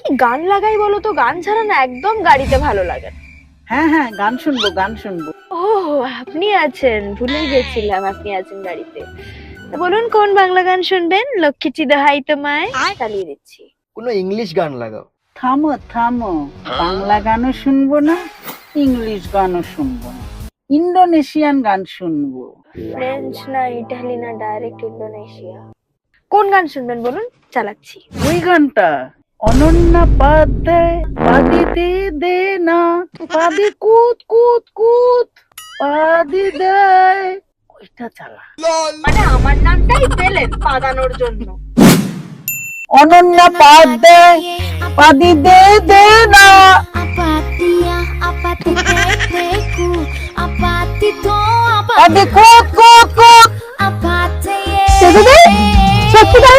কি গান লাগাই বলো তো, গান ছাড়া না একদম গাড়িতে ভালো লাগে না। হ্যাঁ হ্যাঁ, গান শুনবো গান শুনবো। ও, আপনি আছেন, ভুলে গেছিলাম আপনি আছেন গাড়িতে। তা বলুন কোন বাংলা গান শুনবেন? লক্ষ্মীটি দোহাই তোমায় চালিয়ে দিচ্ছি। কোনো ইংলিশ গান লাগাও। থামো থামো, বাংলা গানও শুনবো না, ইংলিশ গানও শুনবো না, ইন্দোনেশিয়ান গান শুনবো। ফ্রেঞ্চ না ইটালি না ডাইরেক্ট ইন্দোনেশিয়া। কোন গান শুনবেন বলুন, চালাচ্ছি। ওই গানটা, অনন্যা পাদ দেয় পাদি দে দে না, পাদি কুত কুত কুত পাদি দেয়, ওইটা চালা। মানে আমার নামটাই পেলেন পাদানোর জন্য। অনন্যা পাদ দেয় পাদি দে দে না। পাদি কুত কুত কুত। সত্যি তাই,